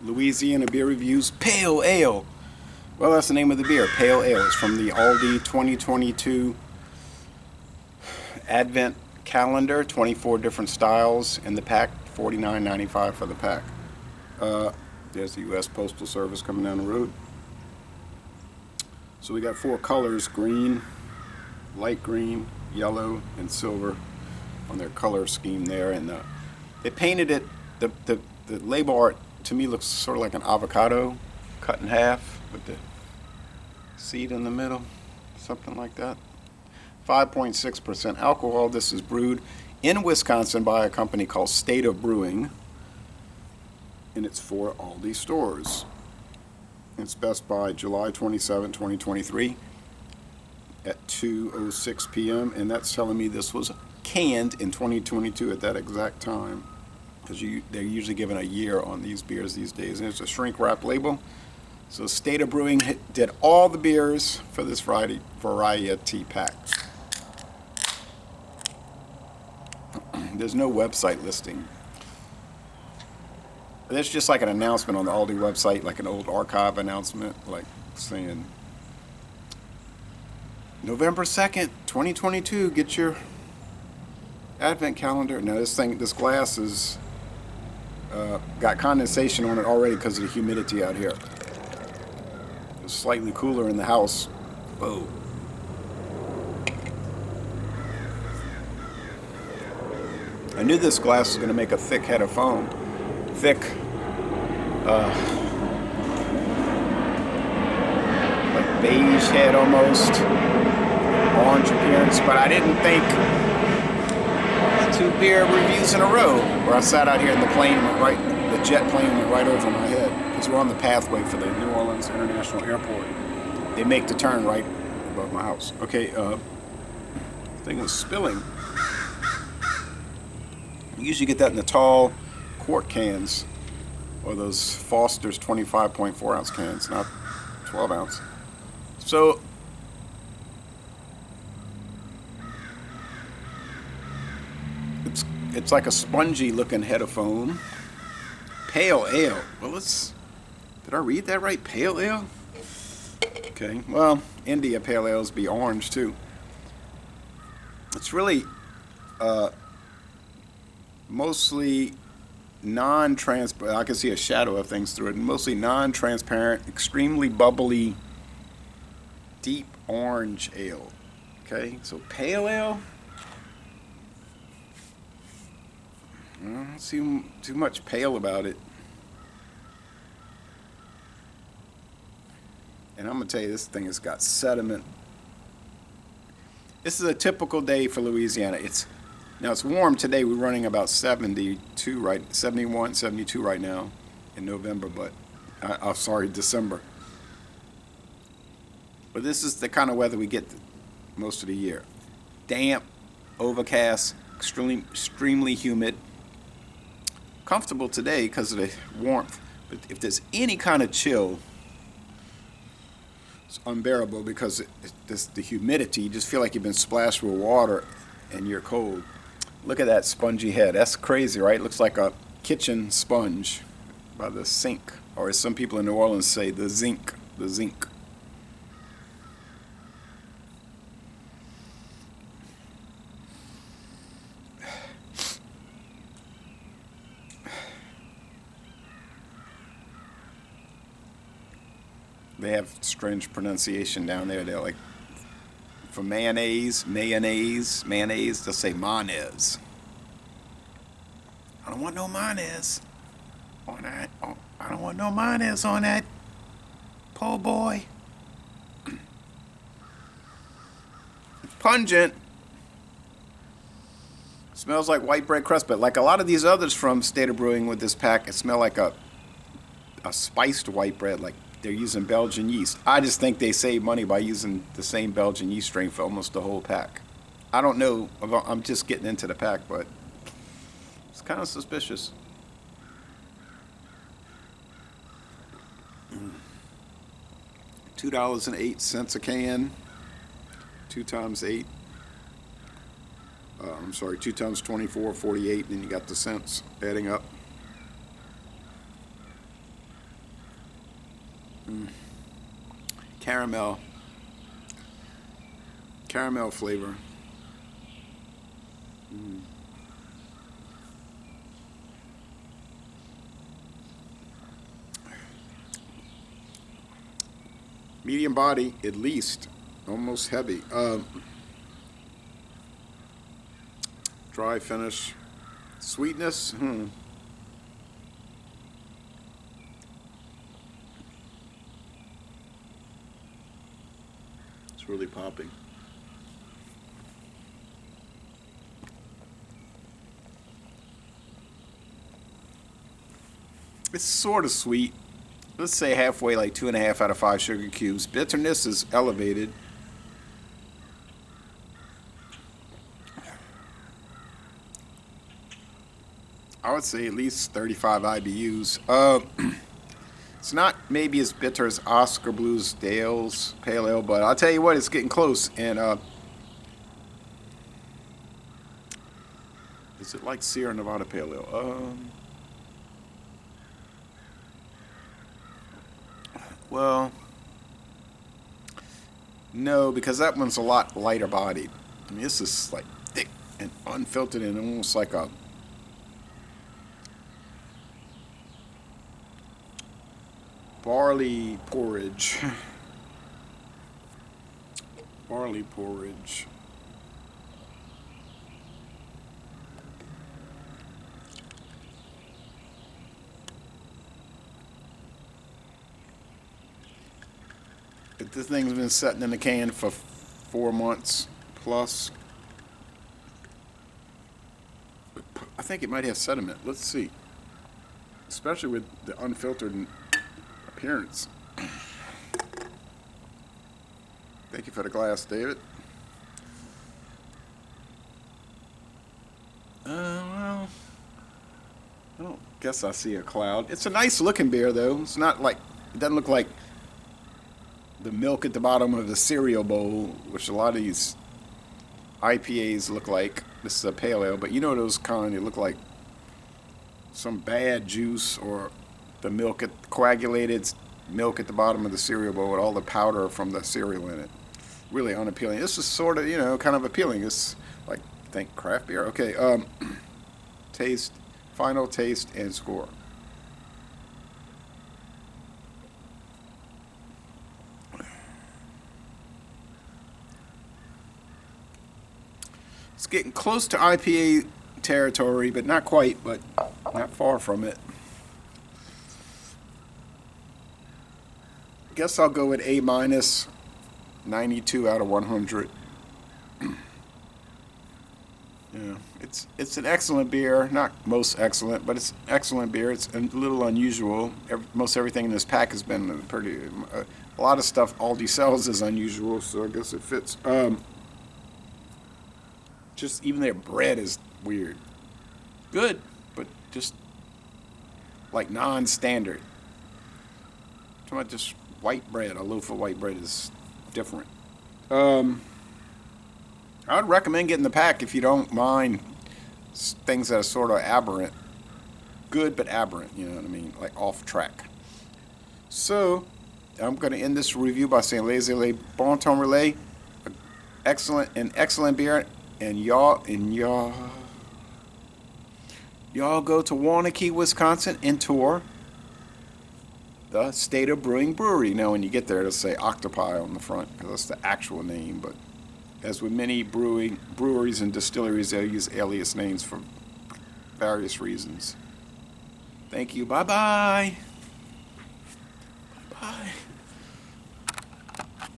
Louisiana Beer Reviews Pale Ale. Well, that's the name of the beer, Pale Ale. It's from the Aldi 2022 Advent Calendar, 24 different styles in the pack, $49.95 for the pack. There's the U.S. Postal Service coming down the road. So we got 4 colors: green, light green, yellow, and silver on their color scheme there. And they painted it, the label art to me looks sort of like an avocado cut in half with the seed in the middle, something like that. 5.6% alcohol. This is brewed in Wisconsin by a company called State of Brewing, and it's for Aldi stores. It's best by July 27, 2023 at 2:06 p.m. and that's telling me this was canned in 2022 at that exact time, because they're usually given a year on these beers these days. And it's a shrink wrap label. So State of Brewing did all the beers for this variety pack. There's no website listing. There's just like an announcement on the Aldi website, like an old archive announcement, like saying November 2nd, 2022, get your Advent calendar. Now this glass is got condensation on it already because of the humidity out here. It's slightly cooler in the house. Whoa. I knew this glass was going to make a thick head of foam. Thick, like beige head almost, orange appearance, but I didn't think 2 beer reviews in a row where I sat out here and the jet plane went right over my head, because we're on the pathway for the New Orleans International Airport. They make the turn right above my house. Okay, the thing was spilling. You usually get that in the tall quart cans, or those Foster's 25.4 ounce cans, not 12 ounce. So it's like a spongy looking head of foam. Pale ale. Well, did I read that right? Pale ale? Okay, well, India pale ales be orange too. It's really mostly non-transparent. I can see a shadow of things through it. Mostly non-transparent, extremely bubbly, deep orange ale. Okay, so pale ale. I don't see too much pale about it. And I'm gonna tell you, this thing has got sediment. This is a typical day for Louisiana. Now it's warm today. We're running about 71, 72 right now in November, but December. But this is the kind of weather we get most of the year. Damp, overcast, extremely humid. Comfortable today because of the warmth, but if there's any kind of chill, it's unbearable because the humidity. You just feel like you've been splashed with water and you're cold. Look at that spongy head. That's crazy, right? It looks like a kitchen sponge by the sink, or as some people in New Orleans say, the zinc. The zinc. They have strange pronunciation down there. They're like, for mayonnaise, they'll say mayonnaise. I don't want no mayonnaise on that. Oh, I don't want no mayonnaise on that. Po' boy. It's pungent. Smells like white bread crust, but like a lot of these others from State of Brewing with this pack, it smells like a spiced white bread, like they're using Belgian yeast. I just think they save money by using the same Belgian yeast strain for almost the whole pack. I don't know. I'm just getting into the pack, but it's kind of suspicious. $2.08 a can. 2 times 8. 2 times 24, 48. Then you got the cents adding up. Caramel. Caramel flavor. Medium body, at least. Almost heavy. Dry finish. Sweetness. It's really popping. It's sort of sweet. Let's say halfway, like 2.5 out of 5 sugar cubes. Bitterness is elevated. I would say at least 35 IBUs. It's not maybe as bitter as Oscar Blues Dale's Pale Ale, but I'll tell you what, it's getting close. And is it like Sierra Nevada Pale Ale? Well, no, because that one's a lot lighter bodied. I mean, this is like thick and unfiltered and almost like a barley porridge. Barley porridge. But this thing's been sitting in the can for 4 months plus. I think it might have sediment. Let's see. Especially with the unfiltered appearance. Thank you for the glass, David. Well, I don't guess I see a cloud. It's a nice looking beer, though. It's not like, it doesn't look like the milk at the bottom of the cereal bowl, which a lot of these IPAs look like. This is a pale ale, but you know those kind, they look like some bad juice or the milk, coagulated milk at the bottom of the cereal bowl with all the powder from the cereal in it. Really unappealing. This is sort of, kind of appealing. It's like, think craft beer. Okay, taste, final taste and score. It's getting close to IPA territory, but not quite, but not far from it. Guess I'll go with A minus, 92 out of 100. Yeah, it's an excellent beer. Not most excellent, but it's excellent beer. It's a little unusual. Most everything in this pack has been pretty. A lot of stuff Aldi sells is unusual, so I guess it fits. Just even their bread is weird. Good, but just like non-standard. Talking about just white bread. A loaf of white bread is different. I would recommend getting the pack if you don't mind things that are sort of aberrant. Good, but aberrant, you know what I mean? Like off track. So, I'm going to end this review by saying Laissez Les Bon Temps Relais. Excellent beer. And y'all go to Waunakee, Wisconsin and tour the State of Brewing Brewery. Now, when you get there, it'll say Octopi on the front because that's the actual name. But as with many breweries and distilleries, they'll use alias names for various reasons. Thank you. Bye-bye. Bye-bye.